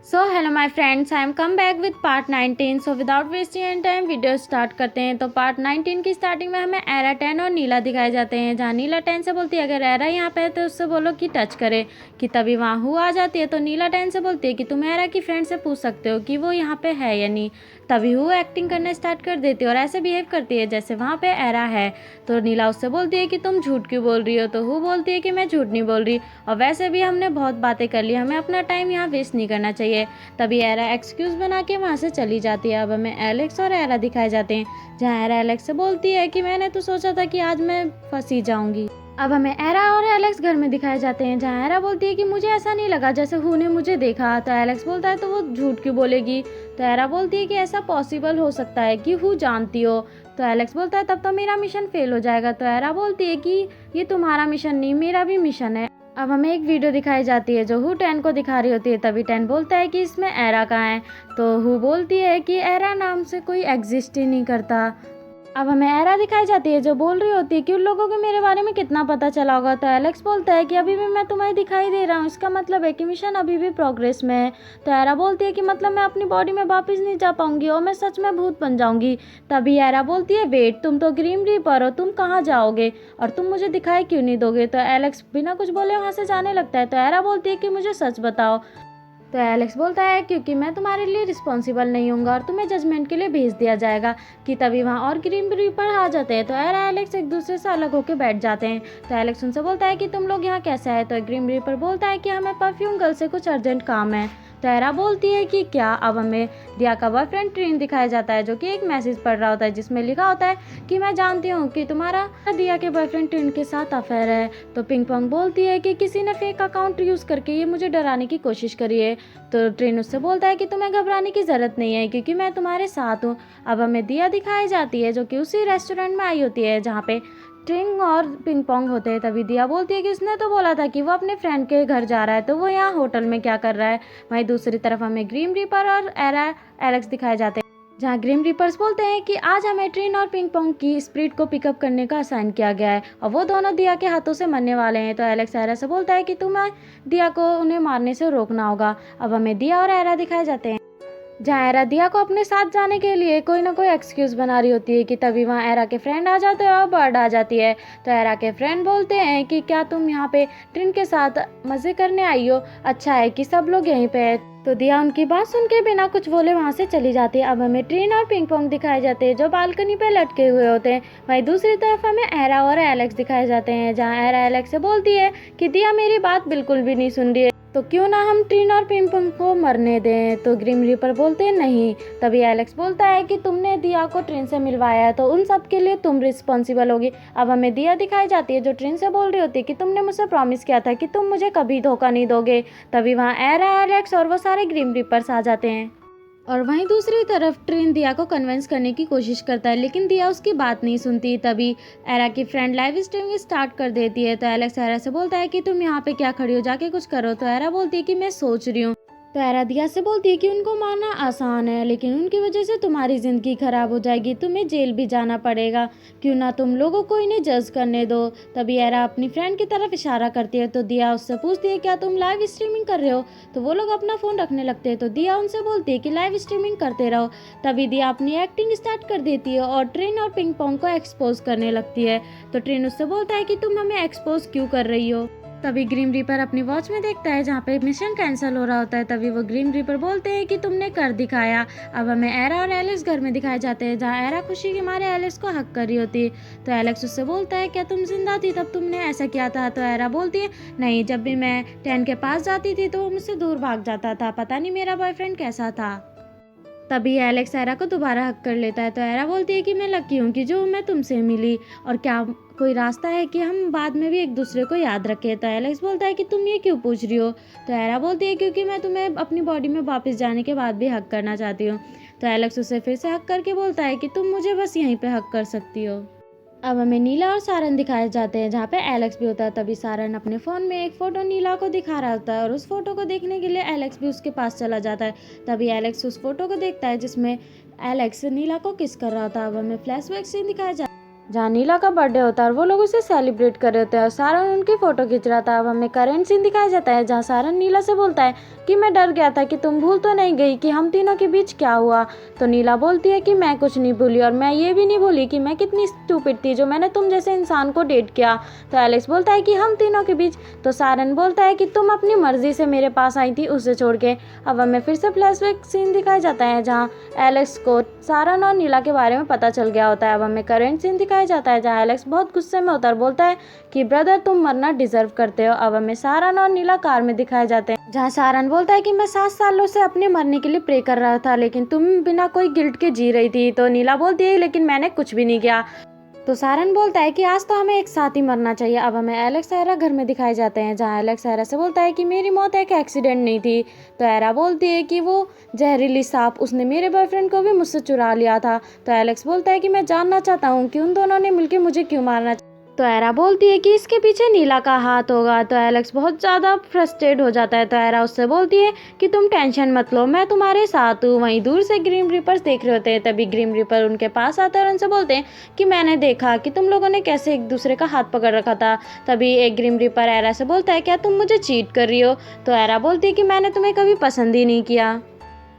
So hello my friends, I am come back with part 19। So without wasting any time video start करते हैं। तो part 19 की starting में हमें era 10 और नीला दिखाए जाते हैं, जहाँ नीला 10 से बोलती है अगर एरा यहाँ पे है तो उससे बोलो कि टच करे, कि तभी वहाँ हु आ जाती है। तो नीला 10 से बोलती है कि तुम एरा की फ्रेंड से पूछ सकते हो कि वो यहाँ पे है या नहीं। तभी हु एक्टिंग करना स्टार्ट कर देती है और ऐसे बिहेव करती है जैसे वहाँ पे एरा है। तो नीला उससे बोलती है कि तुम झूठ क्यों बोल रही हो। तो हु बोलती है कि मैं झूठ नहीं बोल रही, और वैसे भी हमने बहुत बातें कर ली, हमें अपना टाइम यहाँ वेस्ट नहीं करना चाहिए। तभी एरा एक्सक्यूज़ बना के वहाँ से चली जाती है। अब हमें एलेक्स और एरा दिखाए जाते हैं, जहाँ एरा एलेक्स से बोलती है कि मैंने तो सोचा था कि आज मैं फंसी जाऊंगी। अब हमें एरा और एलेक्स घर में दिखाए जाते हैं, जहाँ एरा बोलती है कि मुझे ऐसा नहीं लगा जैसे हु ने मुझे देखा। तो एलेक्स बोलता है तो वो झूठ क्यों बोलेगी। तो एरा बोलती है कि ऐसा पॉसिबल हो सकता है कि हु जानती हो। तो एलेक्स बोलता है तब तो मेरा मिशन फेल हो जाएगा। तो एरा बोलती है कि ये तुम्हारा मिशन नहीं, मेरा भी मिशन है। अब हमें एक वीडियो दिखाई जाती है जो हु 10 को दिखा रही होती है। तभी 10 बोलता है कि इसमें एरा कहाँ है। तो हु बोलती है कि एरा नाम से कोई एग्जिस्ट ही नहीं करता। अब हमें एरा दिखाई जाती है जो बोल रही होती है कि उन लोगों को मेरे बारे में कितना पता चला होगा। तो एलेक्स बोलता है कि अभी भी मैं तुम्हें दिखाई दे रहा हूँ, इसका मतलब है कि मिशन अभी भी प्रोग्रेस में है। तो एरा बोलती है कि मतलब मैं अपनी बॉडी में वापस नहीं जा पाऊंगी और मैं सच में भूत बन जाऊंगी। तभी एरा बोलती है वेट, तुम तो ग्रीम रीपर हो, तुम कहाँ जाओगे और तुम मुझे दिखाई क्यों नहीं दोगे। तो एलेक्स बिना कुछ बोले वहाँ से जाने लगता है। तो एरा बोलती है कि मुझे सच बताओ। तो एलेक्स बोलता है क्योंकि मैं तुम्हारे लिए रिस्पॉन्सिबल नहीं हूँगा और तुम्हें जजमेंट के लिए भेज दिया जाएगा। कि तभी वहाँ और ग्रीम रीपर आ जाते हैं। तो एरा एलेक्स एक दूसरे से अलग होकर बैठ जाते हैं। तो एलेक्स उनसे बोलता है कि तुम लोग यहाँ कैसे आए। तो ग्रीम रीपर बोलता है कि हमें परफ्यूम गर्ल से कुछ अर्जेंट काम है। तो एरा बोलती है कि क्या। अब हमें दिया का बॉयफ्रेंड ट्रेन दिखाया जाता है जो कि एक मैसेज पढ़ रहा होता है जिसमें लिखा होता है कि मैं जानती हूँ कि तुम्हारा दिया के बॉयफ्रेंड ट्रेन के साथ अफेयर है। तो पिंग पोंग बोलती है कि किसी ने फेक अकाउंट यूज़ करके ये मुझे डराने की कोशिश करी है। तो ट्रेन उससे बोलता है कि तुम्हें घबराने की ज़रूरत नहीं है क्योंकि मैं तुम्हारे साथ हूँ। अब हमें दिया दिखाई जाती है जो कि उसी रेस्टोरेंट में आई होती है जहाँ पे ट्रिंग और पिंग पोंग होते हैं। तभी दिया बोलती है कि उसने तो बोला था कि वो अपने फ्रेंड के घर जा रहा है, तो वो यहाँ होटल में क्या कर रहा है। वहीं दूसरी तरफ हमें ग्रीम रीपर और एरा एलेक्स दिखाए जाते हैं, जहाँ ग्रीम रीपर्स बोलते हैं कि आज हमें ट्रेन और पिंग पोंग की स्प्रिट को पिकअप करने का असाइन किया गया है और वो दोनों दिया के हाथों से मरने वाले हैं। तो एलेक्स एरा से बोलता है कि तुम्हें दिया को उन्हें मारने से रोकना होगा। अब हमें दिया और एरा दिखाए जाते हैं, जहाँ एरा दिया को अपने साथ जाने के लिए कोई ना कोई एक्सक्यूज़ बना रही होती है। कि तभी वहाँ एरा के फ्रेंड आ जाते हैं और बर्ड आ जाती है। तो एरा के फ्रेंड बोलते हैं कि क्या तुम यहाँ पे ट्रिन के साथ मज़े करने आई हो, अच्छा है कि सब लोग यहीं पे है। तो दिया उनकी बात सुन के बिना कुछ बोले वहाँ से चली जाती है। अब हमें ट्रेन और पिंग पोंग दिखाए जाते हैं जो बालकनी पे लटके हुए होते हैं। वहीं दूसरी तरफ हमें एरा और एलेक्स दिखाए जाते हैं, जहाँ एरा एलेक्स से बोलती है कि दिया मेरी बात बिल्कुल भी नहीं सुन रही है, तो क्यों ना हम ट्रिन और पिंग पोंग को मरने दें। तो ग्रीम रीपर बोलते हैं नहीं। तभी एलेक्स बोलता है कि तुमने दिया को ट्रिन से मिलवाया है तो उन सब के लिए तुम रिस्पॉन्सिबल होगी। अब हमें दिया दिखाई जाती है जो ट्रिन से बोल रही होती है कि तुमने मुझसे प्रॉमिस किया था कि तुम मुझे कभी धोखा नहीं दोगे। तभी वहाँ एरा एलेक्स और वो सारे ग्रीम रीपर्स आ जाते हैं। और वहीं दूसरी तरफ ट्रेन दिया को कन्विंस करने की कोशिश करता है, लेकिन दिया उसकी बात नहीं सुनती। तभी एरा की फ्रेंड लाइव स्ट्रीमिंग स्टार्ट कर देती है। तो एलेक्स एरा से बोलता है कि तुम यहाँ पे क्या खड़ी हो, जाके कुछ करो। तो एरा बोलती है कि मैं सोच रही हूँ। तो एरा दिया से बोलती है कि उनको मारना आसान है लेकिन उनकी वजह से तुम्हारी ज़िंदगी खराब हो जाएगी, तुम्हें जेल भी जाना पड़ेगा, क्यों ना तुम लोगों को इन्हें जज करने दो। तभी एरा अपनी फ्रेंड की तरफ इशारा करती है। तो दिया उससे पूछती है क्या तुम लाइव स्ट्रीमिंग कर रहे हो। तो वो लोग अपना फ़ोन रखने लगते हैं। तो दिया उनसे बोलती है कि लाइव स्ट्रीमिंग करते रहो। तभी दिया अपनी एक्टिंग स्टार्ट कर देती है और ट्रेन और पिंग पोंग को एक्सपोज करने लगती है। तो ट्रेन उससे बोलता है कि तुम हमें एक्सपोज क्यों कर रही हो। तभी ग्रीम रीपर अपनी वॉच में देखता है जहाँ पे मिशन कैंसिल हो रहा होता है। तभी वो ग्रीम रीपर बोलते हैं कि तुमने कर दिखाया। अब हमें एरा और एलेक्स घर में दिखाए जाते हैं, जहाँ एरा खुशी के मारे एलेक्स को हक कर रही होती है। तो एलेक्स उससे बोलता है क्या तुम जिंदा थी तब तुमने ऐसा किया था। तो एरा बोलती है नहीं, जब भी मैं 10 के पास जाती थी तो वो मुझसे दूर भाग जाता था, पता नहीं मेरा बॉयफ्रेंड कैसा था। तभी एलेक्स एरा को दोबारा हक कर लेता है। तो एरा बोलती है कि मैं लकी हूँ कि जो मैं तुमसे मिली, और क्या कोई रास्ता है कि हम बाद में भी एक दूसरे को याद रखें। तो एलेक्स बोलता है कि तुम ये क्यों पूछ रही हो। तो एरा बोलती है क्योंकि मैं तुम्हें अपनी बॉडी में वापस जाने के बाद भी हक करना चाहती हूँ। तो एलेक्स उसे फिर से हक करके बोलता है कि तुम मुझे बस यहीं पे हक कर सकती हो। अब हमें नीला और सारन दिखाए जाते हैं, जहाँ पे एलेक्स भी होता है। तभी सारन अपने फ़ोन में एक फ़ोटो नीला को दिखा रहा होता है और उस फोटो को देखने के लिए एलेक्स भी उसके पास चला जाता है। तभी एलेक्स उस फोटो को देखता है जिसमें एलेक्स नीला को किस कर रहा था। अब हमें फ्लैशबैक सीन दिखाया जाता है, जहाँ नीला का बर्थडे होता है और वो लोग उसे सेलिब्रेट कर रहे होते हैं और सारन उनकी फ़ोटो खींच रहा था। अब हमें करेंट सीन दिखाया जाता है जहाँ सारन नीला से बोलता है कि मैं डर गया था कि तुम भूल तो नहीं गई कि हम तीनों के बीच क्या हुआ। तो नीला बोलती है कि मैं कुछ नहीं भूली और मैं ये भी नहीं भूली कि मैं कितनी स्टूपिड थी जो मैंने तुम जैसे इंसान को डेट किया। तो एलेक्स बोलता है कि हम तीनों के बीच। तो सारन बोलता है कि तुम अपनी मर्जी से मेरे पास आई थी उसे छोड़ के। अब हमें फिर से फ्लैशबैक सीन दिखाया जाता है जहाँ एलेक्स को सारन और नीला के बारे में पता चल गया होता है। अब हमें करेंट सीन दिखाया जाता है जहाँ एलेक्स बहुत गुस्से में होता है और बोलता है कि ब्रदर तुम मरना डिजर्व करते हो। अब हमें सारन और नीला कार में दिखाए जाते हैं जहाँ सारन बोलता है कि मैं 7 सालों से अपने मरने के लिए प्रे कर रहा था लेकिन तुम बिना कोई गिल्ट के जी रही थी। तो नीला बोलती है लेकिन मैंने कुछ भी नहीं किया। तो सारन बोलता है कि आज तो हमें एक साथ ही मरना चाहिए। अब हमें एलेक्स एरा घर में दिखाए जाते हैं जहाँ एलेक्स एरा से बोलता है कि मेरी मौत एक एक्सीडेंट नहीं थी। तो एरा बोलती है कि वो जहरीली सांप उसने मेरे बॉयफ्रेंड को भी मुझसे चुरा लिया था। तो एलेक्स बोलता है कि मैं जानना चाहता हूँ कि उन दोनों ने मिलकर मुझे क्यों मारना। तो एरा बोलती है कि इसके पीछे नीला का हाथ होगा। तो एलेक्स बहुत ज़्यादा फ्रस्ट्रेट हो जाता है। तो एरा उससे बोलती है कि तुम टेंशन मत लो, मैं तुम्हारे साथ हूँ। वहीं दूर से ग्रीम रीपर्स देख रहे होते हैं। तभी ग्रीम रीपर उनके पास आते हैं और उनसे बोलते हैं कि मैंने देखा कि तुम लोगों ने कैसे एक दूसरे का हाथ पकड़ रखा था। तभी एक ग्रीम रीपर एरा से बोलता है क्या तुम मुझे चीट कर रही हो। तो एरा बोलती है कि मैंने तुम्हें कभी पसंद ही नहीं किया।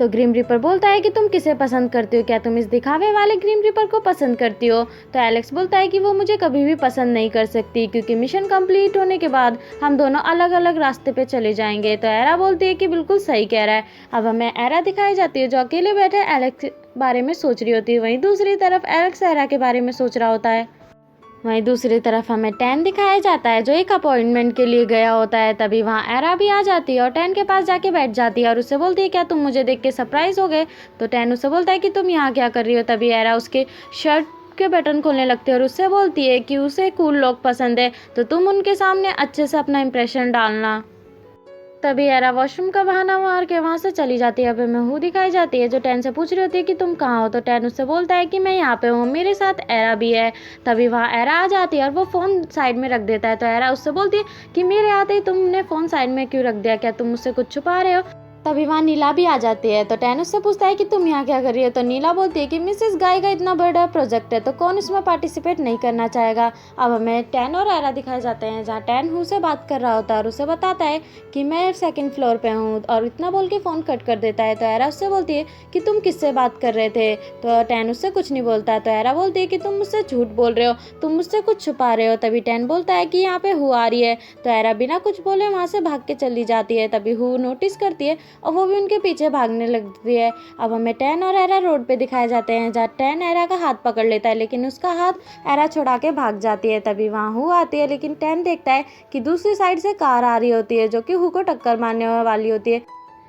तो ग्रीम रीपर बोलता है कि तुम किसे पसंद करती हो, क्या तुम इस दिखावे वाले ग्रीम रीपर को पसंद करती हो। तो एलेक्स बोलता है कि वो मुझे कभी भी पसंद नहीं कर सकती क्योंकि मिशन कंप्लीट होने के बाद हम दोनों अलग अलग रास्ते पे चले जाएंगे। तो एरा बोलती है कि बिल्कुल सही कह रहा है। अब हमें एरा दिखाई जाती है जो अकेले बैठे एलेक्स बारे में सोच रही होती है। वहीं दूसरी तरफ एलेक्स एरा के बारे में सोच रहा होता है। वहीं दूसरी तरफ हमें टैन दिखाया जाता है जो एक अपॉइंटमेंट के लिए गया होता है। तभी वहाँ एरा भी आ जाती है और टैन के पास जाके बैठ जाती है और उससे बोलती है क्या तुम मुझे देख के सरप्राइज हो गए। तो टैन उससे बोलता है कि तुम यहाँ क्या कर रही हो। तभी एरा उसके शर्ट के बटन खोलने लगती है और उससे बोलती है कि उसे कूल लोग पसंद है तो तुम उनके सामने अच्छे से अपना इंप्रेशन डालना। तभी एरा वॉशरूम का बहाना मार के वहाँ से चली जाती है। अब हमें हु दिखाई जाती है जो टैन से पूछ रही होती है कि तुम कहाँ हो। तो टैन उससे बोलता है कि मैं यहाँ पे हूँ, मेरे साथ एरा भी है। तभी वहाँ एरा आ जाती है और वो फ़ोन साइड में रख देता है। तो एरा उससे बोलती है कि मेरे आते ही तुमने फ़ोन साइड में क्यों रख दिया, क्या तुम मुझसे कुछ छुपा रहे हो। तभी वहाँ नीला भी आ जाती है। तो टैन उससे पूछता है कि तुम यहाँ क्या कर रही हो। तो नीला बोलती है कि मिसेस गाय का इतना बड़ा प्रोजेक्ट है तो कौन इसमें पार्टिसिपेट नहीं करना चाहेगा। अब हमें टैन और एरा दिखाए जाते हैं जहाँ टैन हु से बात कर रहा होता है और उसे बताता है कि मैं 2nd फ्लोर पे हूँ और इतना बोल के फ़ोन कट कर देता है। तो एरा उससे बोलती है कि तुम किससे बात कर रहे थे। तो टैन उससे कुछ नहीं बोलता है। तो एरा बोलती है कि तुम मुझसे झूठ बोल रहे हो, तुम मुझसे कुछ छुपा रहे हो। तभी टैन बोलता है कि यहाँ पे हु आ रही है। तो एरा बिना कुछ बोले वहाँ से भाग के चली जाती है। तभी हु नोटिस करती है और वो भी उनके पीछे भागने लगती है। अब हमें टैन और एरा रोड पे दिखाए जाते हैं जहाँ टैन एरा का हाथ पकड़ लेता है लेकिन उसका हाथ एरा छुड़ा के भाग जाती है। तभी वहाँ हु आती है लेकिन टैन देखता है कि दूसरी साइड से कार आ रही होती है जो कि हु को टक्कर मारने वाली होती है।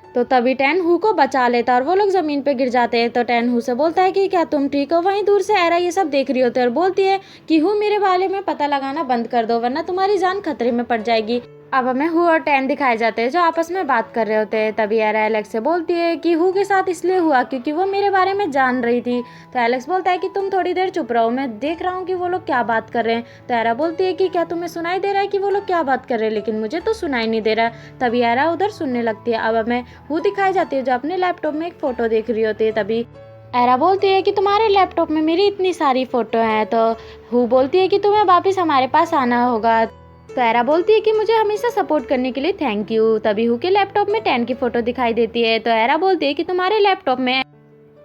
तो तभी टैन हु को बचा लेता है और वो लोग ज़मीन पे गिर जाते हैं। तो टैन हु से बोलता है कि क्या तुम ठीक हो। वहीं दूर से एरा ये सब देख रही होती है और बोलती है कि हु मेरे बारे में पता लगाना बंद कर दो वरना तुम्हारी जान खतरे में पड़ जाएगी। अब हमें हु और टैन दिखाए जाते हैं जो आपस में बात कर रहे होते हैं। तभी एरा एलेक्स से बोलती है कि हु के साथ इसलिए हुआ क्योंकि वो मेरे बारे में जान रही थी। तो एलेक्स बोलता है कि तुम थोड़ी देर चुप रहो, मैं देख रहा हूँ कि वो लोग क्या बात कर रहे हैं। तो एरा बोलती है कि क्या तुम्हें सुनाई दे रहा है कि वो लोग क्या बात कर रहे हैं, लेकिन मुझे तो सुनाई नहीं दे रहा। तभी एरा उधर सुनने लगती है। अब हमें हु दिखाई जाती है जो अपने लैपटॉप में एक फ़ोटो देख रही होती है। तभी एरा बोलती है कि तुम्हारे लैपटॉप में मेरी इतनी सारी फ़ोटो हैं। तो हु बोलती है कि तुम्हें वापस हमारे पास आना होगा। तो एरा बोलती है कि मुझे हमेशा सपोर्ट करने के लिए थैंक यू। तभी हु के लैपटॉप में टैन की फ़ोटो दिखाई देती है। तो एरा बोलती है कि तुम्हारे लैपटॉप में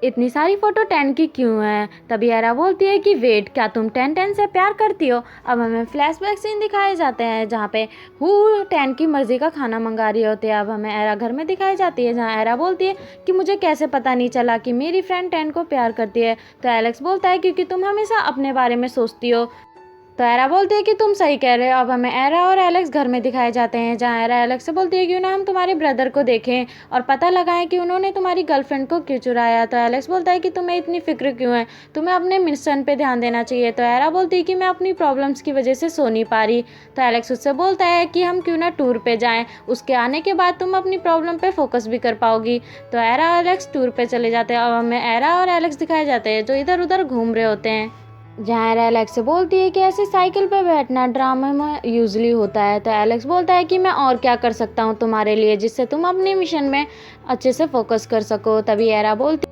इतनी सारी फ़ोटो टैन की क्यों है। तभी एरा बोलती है कि वेट, क्या तुम टैन से प्यार करती हो। अब हमें फ्लैशबैक सीन दिखाए जाते हैं जहाँ पे हु टैन की मर्जी का खाना मंगा रही होती है। अब हमें एरा घर में दिखाई जाती है जहाँ एरा बोलती है कि मुझे कैसे पता नहीं चला कि मेरी फ्रेंड टैन को प्यार करती है। तो एलेक्स बोलता है क्योंकि तुम हमेशा अपने बारे में सोचती हो। तो एरा बोलती है कि तुम सही कह रहे हो। अब हमें एरा और एलेक्स घर में दिखाए जाते हैं जहाँ एरा एलेक्स से बोलती है क्यों ना हम तुम्हारे ब्रदर को देखें और पता लगाएं कि उन्होंने तुम्हारी गर्लफ्रेंड को क्यों चुराया। तो एलेक्स बोलता है कि तुम्हें इतनी फिक्र क्यों है, तुम्हें अपने मिशन पे ध्यान देना चाहिए। तो एरा बोलती है कि मैं अपनी प्रॉब्लम्स की वजह से सो नहीं पा रही। तो एलेक्स उससे बोलता है कि हम क्यों ना टूर पे जाएं, उसके आने के बाद तुम अपनी प्रॉब्लम पे फोकस भी कर पाओगी। तो एरा और एलेक्स टूर पे चले जाते हैं। अब हमें एरा और एलेक्स दिखाए जाते हैं जो इधर उधर घूम रहे होते हैं जहाँ एरा एलेक्स से बोलती है कि ऐसे साइकिल पे बैठना ड्रामा में यूजली होता है। तो एलेक्स बोलता है कि मैं और क्या कर सकता हूँ तुम्हारे लिए जिससे तुम अपने मिशन में अच्छे से फोकस कर सको। तभी एरा बोलती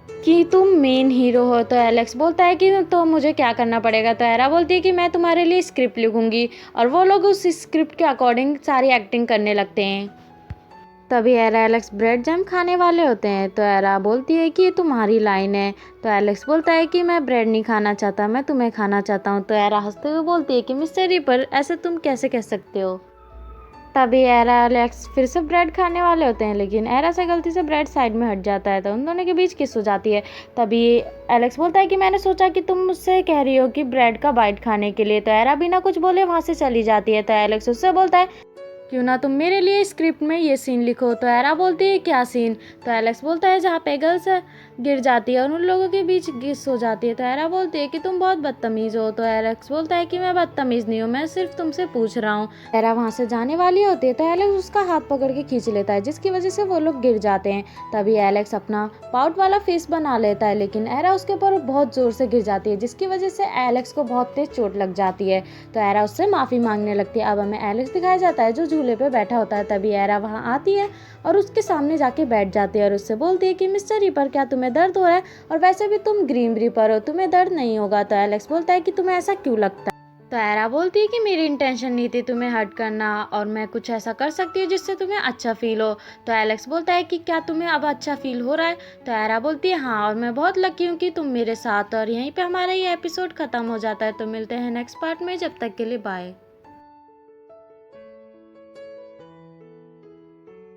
कि तुम मेन हीरो हो। तो एलेक्स बोलता है कि तो मुझे क्या करना पड़ेगा। तो एरा बोलती है कि मैं तुम्हारे लिए स्क्रिप्ट लिखूंगी और वो लोग उस स्क्रिप्ट के अकॉर्डिंग सारी एक्टिंग करने लगते हैं। तभी एरा एलेक्स ब्रेड जैम खाने वाले होते हैं। तो एरा बोलती है कि ये तुम्हारी लाइन है। तो एलेक्स बोलता है कि मैं ब्रेड नहीं खाना चाहता, मैं तुम्हें खाना चाहता हूँ। तो एरा हंसते हुए बोलती है कि मिस्टर रीपर ऐसे तुम कैसे कह सकते हो। तभी एरा एलेक्स फिर से ब्रेड खाने वाले होते हैं, लेकिन एरा से गलती से ब्रेड साइड में हट जाता है तो उन दोनों के बीच किस हो जाती है। तभी एलेक्स बोलता है कि मैंने सोचा कि तुम मुझसे कह रही हो कि ब्रेड का बाइट खाने के लिए। तो एरा बिना कुछ बोले वहाँ से चली जाती है। तो एलेक्स उससे बोलता है क्यों ना तुम मेरे लिए स्क्रिप्ट में ये सीन लिखो। तो एरा बोलती है क्या सीन। तो एलेक्स बोलता है जहाँ पे गर्ल्स गिर जाती है और उन लोगों के बीच किस हो जाती है। तो एरा बोलती है कि तुम बहुत बदतमीज़ हो। तो एलेक्स बोलता है कि मैं बदतमीज़ नहीं हूँ, मैं सिर्फ तुमसे पूछ रहा हूँ। एरा वहाँ से जाने वाली होती है तो एलेक्स उसका हाथ पकड़ के खींच लेता है, जिसकी वजह से वो लोग गिर जाते हैं। तभी एलेक्स अपना पाउट वाला फेस बना लेता है, लेकिन एरा उसके ऊपर बहुत ज़ोर से गिर जाती है, जिसकी वजह से एलेक्स को बहुत तेज चोट लग जाती है। तो एरा उससे माफ़ी मांगने लगती है। अब हमें एलेक्स दिखाया जाता है जो झूले पे बैठा होता है। तभी एरा वहाँ आती है और उसके सामने जाके बैठ जाती है और उससे बोलती है कि मिस्टर रीपर क्या तुम्हें दर्द हो रहा है, और वैसे भी तुम ग्रीन रीपर हो, तुम्हें दर्द नहीं होगा। तो एलेक्स बोलता है कि तुम्हें ऐसा क्यों लगता है। तो एरा बोलती है कि मेरी इंटेंशन नहीं थी तुम्हें हर्ट करना, और मैं कुछ ऐसा कर सकती हूँ जिससे तुम्हें अच्छा फील हो। तो एलेक्स बोलता है कि क्या तुम्हें अब अच्छा फील हो रहा है। तो एरा बोलती है हाँ, और मैं बहुत लकी हूँ कि तुम मेरे साथ। और यहीं पे हमारा ये एपिसोड ख़त्म हो जाता है। तो मिलते हैं नेक्स्ट पार्ट में, जब तक के लिए बाय।